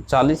40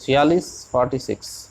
46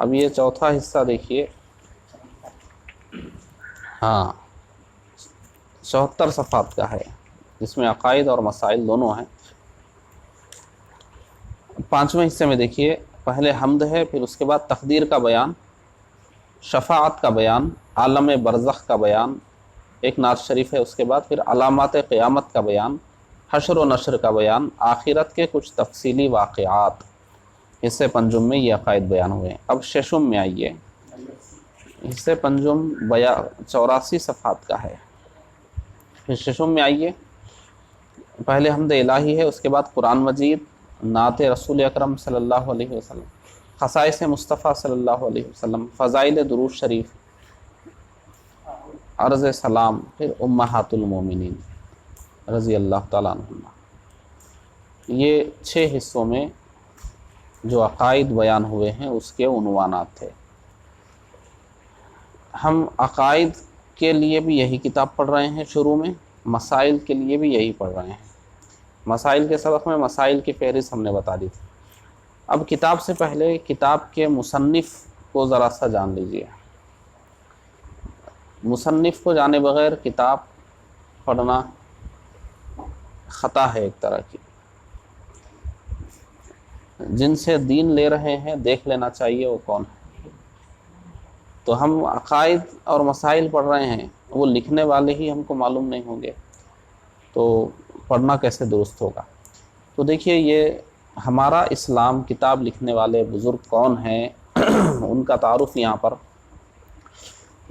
اب یہ چوتھا حصہ دیکھیے، ہاں 74 صفحات کا ہے، جس میں عقائد اور مسائل دونوں ہیں۔ پانچویں حصے میں دیکھیے، پہلے حمد ہے، پھر اس کے بعد تقدیر کا بیان، شفاعت کا بیان، عالم برزخ کا بیان، ایک نعت شریف ہے، اس کے بعد پھر علامات قیامت کا بیان، حشر و نشر کا بیان، آخرت کے کچھ تفصیلی واقعات۔ حصے پنجم میں یہ عقائد بیان ہوئے ہیں۔ اب ششم میں آئیے، حصے پنجم 84 صفحات کا ہے۔ پھر ششم میں آئیے، پہلے حمد الہی ہے، اس کے بعد قرآن مجید، نعت رسول اکرم صلی اللہ علیہ وسلم، خصائص مصطفیٰ صلی اللہ علیہ وسلم، فضائل درود شریف، عرض سلام، پھر امہات المومنین رضی اللہ تعالیٰ عنہما۔ یہ 6 حصوں میں جو عقائد بیان ہوئے ہیں اس کے عنوانات تھے۔ ہم عقائد کے لیے بھی یہی کتاب پڑھ رہے ہیں، شروع میں مسائل کے لیے بھی یہی پڑھ رہے ہیں۔ مسائل کے سبق میں مسائل کی فہرست ہم نے بتا دی تھی۔ اب کتاب سے پہلے کتاب کے مصنف کو ذرا سا جان لیجیے۔ مصنف کو جانے بغیر کتاب پڑھنا خطا ہے ایک طرح کی۔ جن سے دین لے رہے ہیں دیکھ لینا چاہیے وہ کون ہے۔ تو ہم عقائد اور مسائل پڑھ رہے ہیں، وہ لکھنے والے ہی ہم کو معلوم نہیں ہوں گے تو پڑھنا کیسے درست ہوگا۔ تو دیکھیے، یہ ہمارا اسلام کتاب لکھنے والے بزرگ کون ہیں ان کا تعارف یہاں پر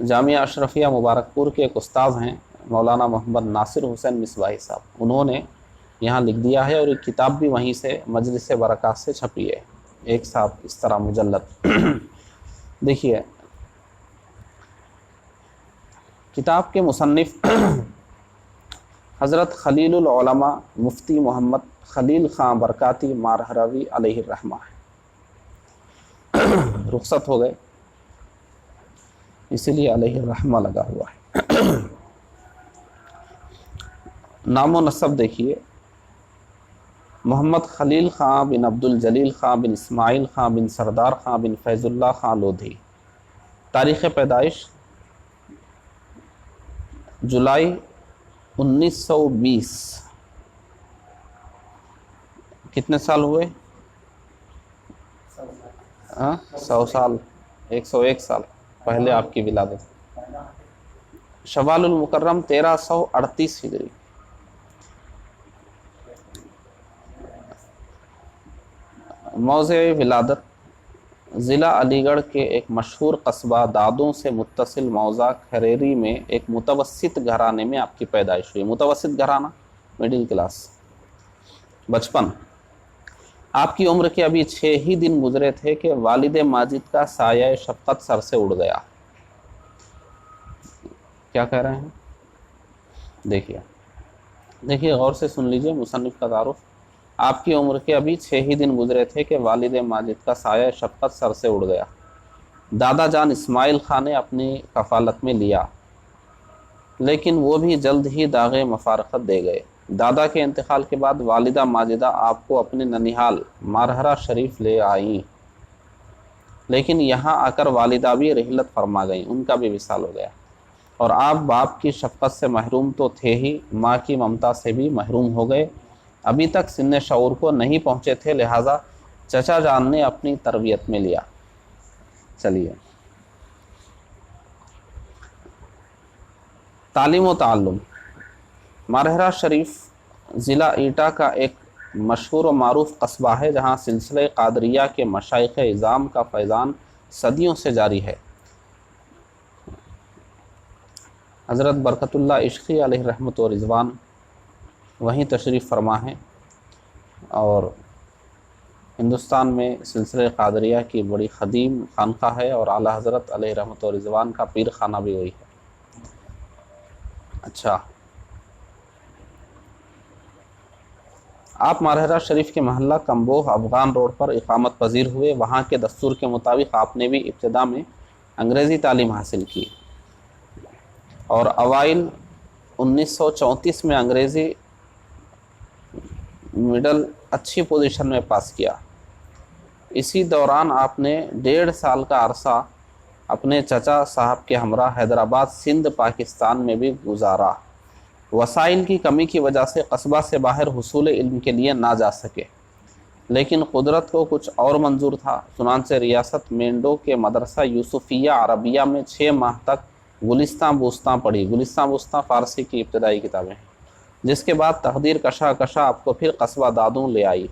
جامعہ اشرفیہ مبارک پور کے ایک استاذ ہیں، مولانا محمد ناصر حسین مصباحی صاحب، انہوں نے یہاں لکھ دیا ہے، اور ایک کتاب بھی وہیں سے مجلس برکات سے چھپی ہے، ایک ساتھ اس طرح مجلد۔ دیکھیے، کتاب کے مصنف حضرت خلیل العلماء مفتی محمد خلیل خان برکاتی مارہروی علیہ الرحمہ رخصت ہو گئے، اسی لیے علیہ الرحمہ لگا ہوا ہے۔ نام و نسب دیکھیے، محمد خلیل خان بن عبد الجلیل خان بن اسماعیل خان بن سردار خان بن فیض اللہ خان لودھی۔ تاریخ پیدائش جولائی 1920۔ کتنے سال ہوئے؟ 100 سال، 101 سال پہلے آپ کی ولادت۔ شوال المکرم 1338 ہجری۔ موضع ولادت ضلع علی گڑھ کے ایک مشہور قصبہ دادوں سے متصل موضع کھریری میں ایک متوسط گھرانے میں آپ کی پیدائش ہوئی۔ متوسط گھرانہ، مڈل کلاس۔ بچپن، آپ کی عمر کے ابھی 6 ہی دن گزرے تھے کہ والد ماجد کا سایہ شفقت سر سے اڑ گیا۔ کیا کہہ رہے ہیں؟ دیکھیے غور سے سن لیجئے مصنف کا تعارف۔ آپ کی عمر کے ابھی 6 ہی دن گزرے تھے کہ والد ماجد کا سایہ شفقت سر سے اڑ گیا۔ دادا جان اسماعیل خان نے اپنی کفالت میں لیا، لیکن وہ بھی جلد ہی داغ مفارقت دے گئے۔ دادا کے انتقال کے بعد والدہ ماجدہ آپ کو اپنے ننیحال مارہرہ شریف لے آئیں، لیکن یہاں آ کر والدہ بھی رحلت فرما گئیں، ان کا بھی وصال ہو گیا، اور آپ باپ کی شفقت سے محروم تو تھے ہی، ماں کی ممتا سے بھی محروم ہو گئے۔ ابھی تک سن شعور کو نہیں پہنچے تھے، لہٰذا چچا جان نے اپنی تربیت میں لیا۔ چلیے، تعلیم و تعلم۔ مارہرہ شریف ضلع ایٹا کا ایک مشہور و معروف قصبہ ہے، جہاں سلسلہ قادریہ کے مشائخ اعظام کا فیضان صدیوں سے جاری ہے۔ حضرت برکت اللہ عشقی علیہ رحمت و رضوان وہیں تشریف فرما ہیں، اور ہندوستان میں سلسلہ قادریہ کی بڑی قدیم خانقاہ ہے، اور اعلیٰ حضرت علیہ رحمت و رضوان کا پیر خانہ بھی وہی ہے۔ اچھا، آپ مارہرہ شریف کے محلہ کمبوہ افغان روڈ پر اقامت پذیر ہوئے۔ وہاں کے دستور کے مطابق آپ نے بھی ابتدا میں انگریزی تعلیم حاصل کی، اور اوائل 1934 میں انگریزی مڈل اچھی پوزیشن میں پاس کیا۔ اسی دوران آپ نے 1.5 سال کا عرصہ اپنے چچا صاحب کے ہمراہ حیدرآباد سندھ پاکستان میں بھی گزارا۔ وسائل کی کمی کی وجہ سے قصبہ سے باہر حصول علم کے لیے نہ جا سکے، لیکن قدرت کو کچھ اور منظور تھا، چنانچہ ریاست مینڈو کے مدرسہ یوسفیہ عربیہ میں 6 ماہ تک گلستاں بوستاں پڑھی۔ گلستاں بوستاں فارسی کی ابتدائی کتابیں ہیں، جس کے بعد تقدیر کشا کشا آپ کو پھر قصبہ دادوں لے آئی۔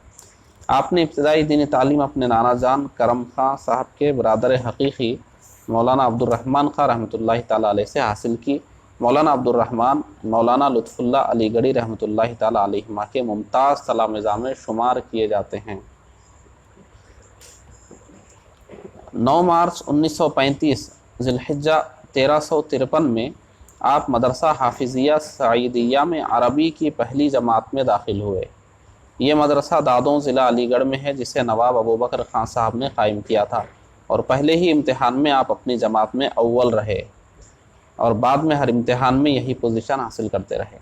آپ نے ابتدائی دینی تعلیم اپنے نانا جان کرم خاں صاحب کے برادر حقیقی مولانا عبد الرحمن خاں رحمۃ اللہ تعالیٰ علیہ سے حاصل کی۔ مولانا عبد الرحمن مولانا لطف اللہ علی گڑھی رحمۃ اللہ تعالیٰ علیہما کے ممتاز تلامذہ میں شمار کیے جاتے ہیں۔ 9 مارچ 1935 ذی الحجہ 1353 میں آپ مدرسہ حافظیہ سعیدیہ میں عربی کی پہلی جماعت میں داخل ہوئے۔ یہ مدرسہ دادوں ضلع علی گڑھ میں ہے، جسے نواب ابوبکر خان صاحب نے قائم کیا تھا، اور پہلے ہی امتحان میں آپ اپنی جماعت میں اول رہے اور بعد میں ہر امتحان میں یہی پوزیشن حاصل کرتے رہے۔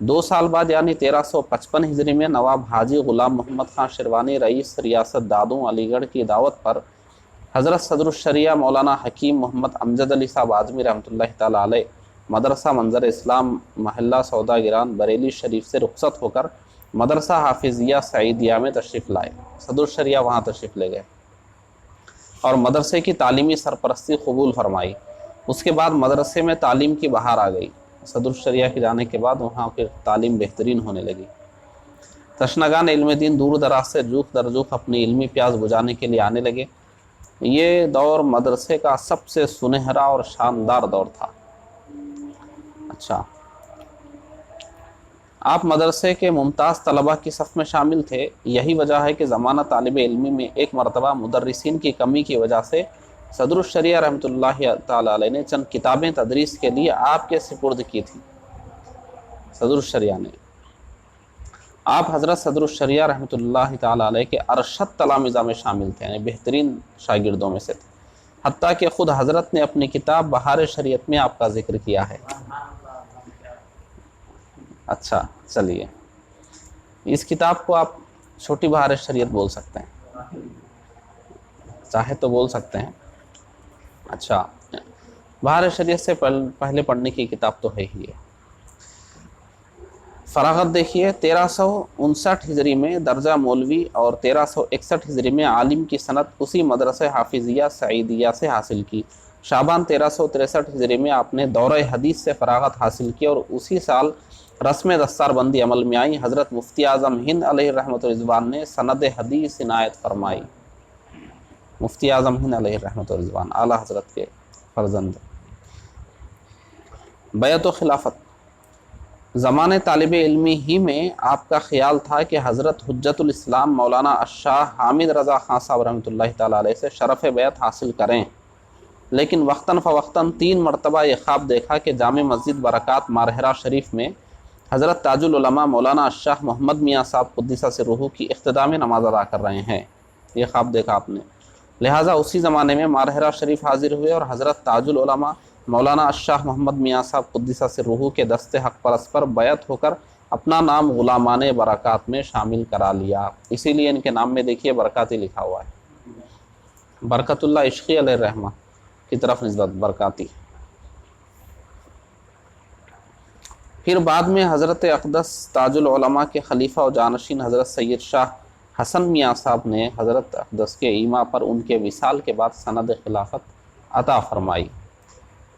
2 سال بعد یعنی 1355 ہجری میں نواب حاجی غلام محمد خان شیروانی رئیس ریاست دادوں علی گڑھ کی دعوت پر حضرت صدر الشریعہ مولانا حکیم محمد امجد علی صاحب اعظمی رحمۃ اللہ تعالیٰ علیہ مدرسہ منظر اسلام محلہ سودا گران بریلی شریف سے رخصت ہو کر مدرسہ حافظیہ سعیدیہ میں تشریف لائے۔ صدر الشریعہ وہاں تشریف لے گئے اور مدرسے کی تعلیمی سرپرستی قبول فرمائی۔ اس کے بعد مدرسے میں تعلیم کی بہار آ گئی۔ صدر الشریعہ کے جانے کے بعد وہاں پھر تعلیم بہترین ہونے لگی۔ تشنگان علم دین دور دراز سے جوخ در جوخ اپنی علمی پیاس بجھانے کے لیے آنے لگے۔ یہ دور مدرسے کا سب سے سنہرا اور شاندار دور تھا۔ اچھا، آپ مدرسے کے ممتاز طلباء کی صف میں شامل تھے۔ یہی وجہ ہے کہ زمانہ طالب علمی میں ایک مرتبہ مدرسین کی کمی کی وجہ سے صدر الشریعہ رحمۃ اللہ تعالیٰ علیہ نے چند کتابیں تدریس کے لیے آپ کے سپرد کی تھیں۔ صدر الشریعہ نے آپ حضرت صدر الشریعہ رحمۃ اللہ تعالیٰ علیہ کے ارشد تلامذہ میں شامل تھے، یعنی بہترین شاگردوں میں سے تھے، حتیٰ کہ خود حضرت نے اپنی کتاب بہار شریعت میں آپ کا ذکر کیا ہے۔ اچھا چلیے، اس کتاب کو آپ چھوٹی بہار شریعت بول سکتے ہیں، چاہے تو بول سکتے ہیں۔ اچھا، بہار شریعت سے پہلے پڑھنے کی کتاب تو ہے ہی ہے۔ فراغت دیکھیے، 1359 ہجری میں درجہ مولوی اور 1361 ہجری میں عالم کی سند اسی مدرسہ حافظیہ سعیدیہ سے حاصل کی۔ شعبان 1363 ہجری میں آپ نے دورہ حدیث سے فراغت حاصل کی اور اسی سال رسم دستار بندی عمل میں آئی۔ حضرت مفتی اعظم ہند علیہ رحمۃ رضوان نے سند حدیث عنایت فرمائی۔ مفتی اعظم ہند علیہ رحمۃ رضوان اعلیٰ حضرت کے فرزند۔ بیعت و خلافت، زمانے طالب علمی ہی میں آپ کا خیال تھا کہ حضرت حجت الاسلام مولانا الشاہ حامد رضا خان صاحب رحمۃ اللہ تعالیٰ علیہ سے شرف بیعت حاصل کریں، لیکن وقتاً فوقتاً 3 مرتبہ یہ خواب دیکھا کہ جامع مسجد برکات مارہرہ شریف میں حضرت تاج العلماء مولانا الشاہ محمد میاں صاحب قدسہ سرہ کی اختتامی نماز ادا کر رہے ہیں۔ یہ خواب دیکھا آپ نے، لہٰذا اسی زمانے میں مارہرہ شریف حاضر ہوئے اور حضرت تاج العلماء مولانا الشاہ محمد میاں صاحب قدسہ سرہ کے دست حق پرست پر بیعت ہو کر اپنا نام غلامان برکات میں شامل کرا لیا۔ اسی لیے ان کے نام میں دیکھیے برکاتی لکھا ہوا ہے، برکت اللہ عشقی علیہ الرحمہ کی طرف نسبت برکاتی۔ پھر بعد میں حضرت اقدس تاج العلماء کے خلیفہ و جانشین حضرت سید شاہ حسن میاں صاحب نے حضرت اقدس کے ایما پر ان کے وصال کے بعد سند خلافت عطا فرمائی۔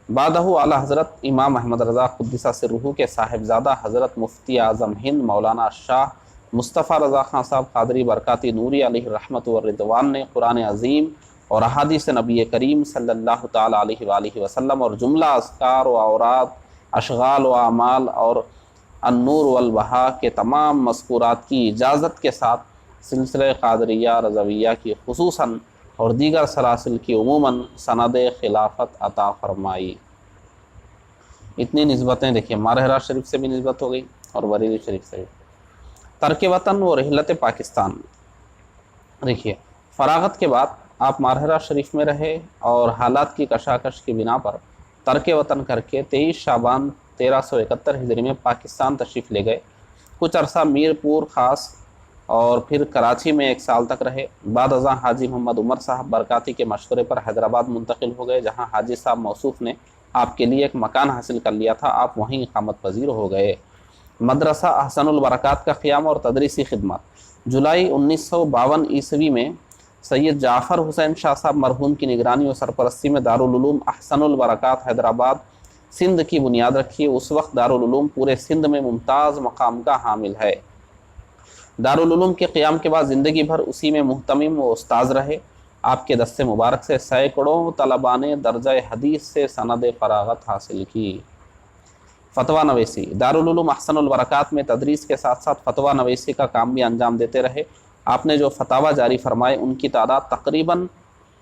بعدہ اعلیٰ حضرت امام احمد رضا قدسہ سرہ کے صاحبزادہ حضرت مفتی اعظم ہند مولانا شاہ مصطفیٰ رضا خان صاحب قادری برکاتی نوری علیہ رحمت والرضوان نے قرآن عظیم اور احادیث نبی کریم صلی اللہ تعالیٰ علیہ وآلہ وسلم اور جملہ اذکار و اوراد، اشغال و اعمال اور النور والبہا کے تمام مذکورات کی اجازت کے ساتھ سلسلہ قادریہ رضویہ کی خصوصاً اور دیگر سلاسل کی عموماً سند خلافت عطا فرمائی۔ اتنی نسبتیں دیکھیں، مارہرہ شریف سے بھی نسبت ہو گئی اور بریلی شریف سے بھی۔ ترک وطن و رحلت پاکستان، دیکھیے فراغت کے بعد آپ مارہرہ شریف میں رہے اور حالات کی کشاکش کی بنا پر ترک وطن کر کے 23 شعبان 1371 ہجری میں پاکستان تشریف لے گئے۔ کچھ عرصہ میر پور خاص اور پھر کراچی میں 1 سال تک رہے۔ بعد ازاں حاجی محمد عمر صاحب برکاتی کے مشورے پر حیدرآباد منتقل ہو گئے، جہاں حاجی صاحب موصوف نے آپ کے لیے ایک مکان حاصل کر لیا تھا، آپ وہیں اقامت پذیر ہو گئے۔ مدرسہ احسن البرکات کا قیام اور تدریسی خدمات۔ جولائی 1952 عیسوی میں سید جعفر حسین شاہ صاحب مرحوم کی نگرانی اور سرپرستی میں دارالعلوم احسن البرکات حیدرآباد سندھ کی بنیاد رکھی۔ اس وقت دارالعلوم پورے سندھ میں ممتاز مقام کا حامل ہے۔ دارالعلوم کے قیام کے بعد زندگی بھر اسی میں مہتمم و استاذ رہے۔ آپ کے دست مبارک سے سینکڑوں طلباء نے درجہ حدیث سے سند فراغت حاصل کی۔ فتویٰ نویسی۔ دارالعلوم احسن البرکات میں تدریس کے ساتھ ساتھ فتویٰ نویسی کا کام بھی انجام دیتے رہے۔ آپ نے جو فتاویٰ جاری فرمائے ان کی تعداد تقریباً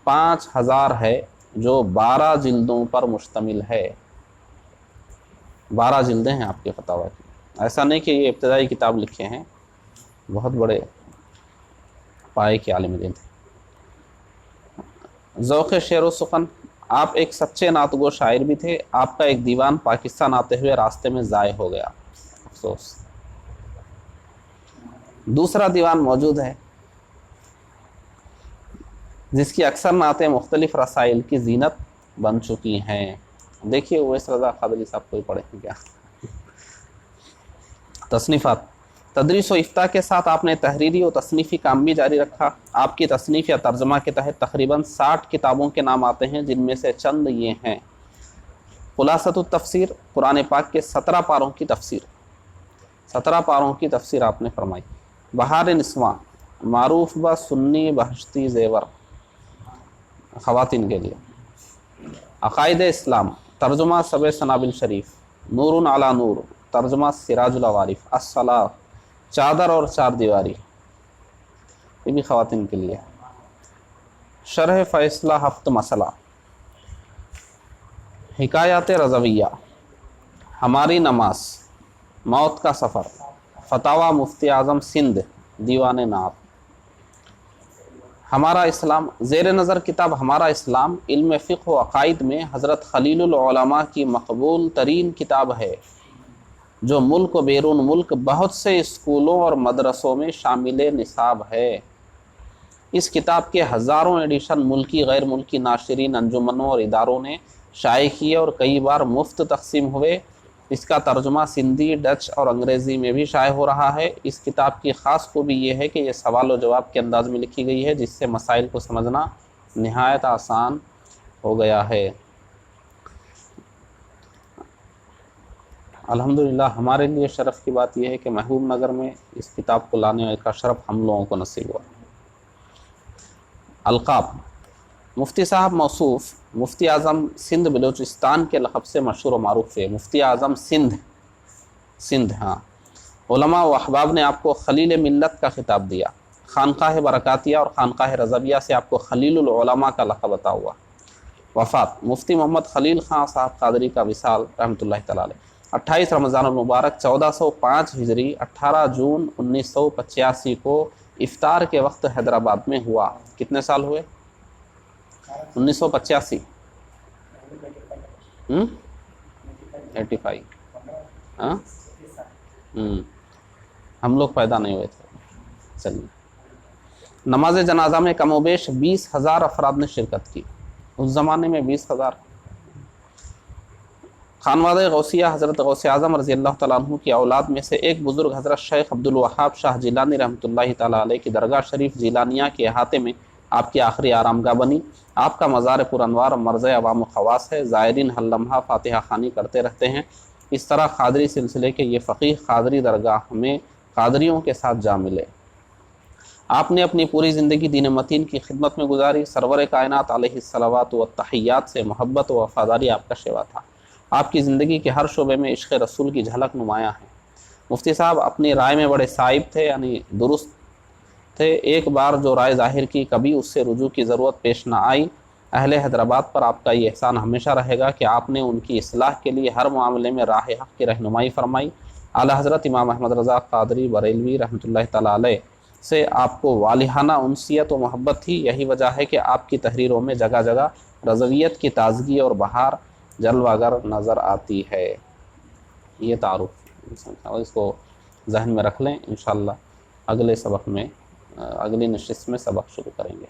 5000 ہے، جو 12 جلدوں پر مشتمل ہے۔ 12 جلدیں ہیں آپ کے فتاویٰ کی، ایسا نہیں کہ یہ ابتدائی کتاب لکھے ہیں، بہت بڑے پائے کے عالم دین تھے۔ ذوق شعر و سخن۔ آپ ایک سچے نعت گو شاعر بھی تھے۔ آپ کا ایک دیوان پاکستان آتے ہوئے راستے میں ضائع ہو گیا، افسوس۔ دوسرا دیوان موجود ہے جس کی اکثر نعتیں مختلف رسائل کی زینت بن چکی ہیں۔ دیکھیے اویس رضا قادری صاحب کوئی پڑھے ہیں کیا؟ تصنیفات۔ تدریس و افتاء کے ساتھ آپ نے تحریری و تصنیفی کام بھی جاری رکھا۔ آپ کی تصنیف یا ترجمہ کے تحت تقریباً 60 کتابوں کے نام آتے ہیں، جن میں سے چند یہ ہیں: خلاصۃ التفسیر، قرآن پاک کے 17 پاروں کی تفسیر، 17 پاروں کی تفسیر آپ نے فرمائی۔ بہار نسواں، معروف با سنی بہشتی زیور، خواتین کے لیے۔ عقائد اسلام، ترجمہ سبع سنابل شریف۔ نور علی نور، ترجمہ سراج العوارف۔ الصلاۃ، چادر اور چار دیواری، یہ بھی خواتین کے لیے۔ شرح فیصلہ ہفت مسئلہ۔ حکایات رضویہ، ہماری نماز، موت کا سفر، فتاویٰ مفتی اعظم سندھ، دیوان نعت۔ ہمارا اسلام۔ زیر نظر کتاب ہمارا اسلام علم فقہ و عقائد میں حضرت خلیل العلماء کی مقبول ترین کتاب ہے، جو ملک و بیرون ملک بہت سے اسکولوں اور مدرسوں میں شامل نصاب ہے۔ اس کتاب کے ہزاروں ایڈیشن ملکی غیر ملکی ناشرین، انجمنوں اور اداروں نے شائع کیے اور کئی بار مفت تقسیم ہوئے۔ اس کا ترجمہ سندھی، ڈچ اور انگریزی میں بھی شائع ہو رہا ہے۔ اس کتاب کی خاص خوبی یہ ہے کہ یہ سوال و جواب کے انداز میں لکھی گئی ہے، جس سے مسائل کو سمجھنا نہایت آسان ہو گیا ہے۔ الحمدللہ ہمارے لیے شرف کی بات یہ ہے کہ محبوب نگر میں اس کتاب کو لانے کا شرف ہم لوگوں کو نصیب ہوا۔ القاب۔ مفتی صاحب موصوف مفتی اعظم سندھ بلوچستان کے لقب سے مشہور و معروف ہے۔ مفتی اعظم سندھ ہاں۔ علماء و احباب نے آپ کو خلیل ملت کا خطاب دیا۔ خانقاہ برکاتیہ اور خانقاہ رضویہ سے آپ کو خلیل العلماء کا لقب عطا ہوا۔ وفات۔ مفتی محمد خلیل خان صاحب قادری کا وصال رحمۃ اللہ تعالی علیہ 28 رمضان المبارک 1405 ہجری 18 جون 1985 کو افطار کے وقت حیدرآباد میں ہوا۔ کتنے سال ہوئے؟ 1985 85 ہاں ہم لوگ پیدا نہیں ہوئے تھے۔ چلیے، نماز جنازہ میں کم و بیش 20,000 افراد نے شرکت کی۔ اس زمانے میں 20,000۔ خانوادہ غوثیہ حضرت غوث اعظم رضی اللہ تعالیٰ عنہ کی اولاد میں سے ایک بزرگ حضرت شیخ عبدالوہاب شاہ جیلانی رحمۃ اللہ تعالیٰ علیہ کی درگاہ شریف جیلانیہ کے احاطے میں آپ کی آخری آرام گاہ بنی۔ آپ کا مزار پر انوار مرض عوام و خواص ہے۔ زائرین ہر لمحہ فاتحہ خوانی کرتے رہتے ہیں۔ اس طرح قادری سلسلے کے یہ فقیہ قادری درگاہ میں قادریوں کے ساتھ جا ملے۔ آپ نے اپنی پوری زندگی دین متین کی خدمت میں گزاری۔ سرور کائنات علیہ الصلوات والتحیات سے محبت و وفاداری آپ کا شیوا تھا۔ آپ کی زندگی کے ہر شعبے میں عشق رسول کی جھلک نمایاں ہے۔ مفتی صاحب اپنی رائے میں بڑے صائب تھے، یعنی درست تھے۔ ایک بار جو رائے ظاہر کی کبھی اس سے رجوع کی ضرورت پیش نہ آئی۔ اہل حیدرآباد پر آپ کا یہ احسان ہمیشہ رہے گا کہ آپ نے ان کی اصلاح کے لیے ہر معاملے میں راہ حق کی رہنمائی فرمائی۔ اعلیٰ حضرت امام احمد رضا قادری بریلوی رحمۃ اللہ تعالیٰ علیہ سے آپ کو والہانہ انسیت و محبت تھی۔ یہی وجہ ہے کہ آپ کی تحریروں میں جگہ جگہ رضویت کی تازگی اور بہار جلوہ گر نظر آتی ہے۔ یہ تعارف، اس کو ذہن میں رکھ لیں انشاءاللہ۔ اگلے سبق میں اگلی نشست میں سبق شروع کریں گے.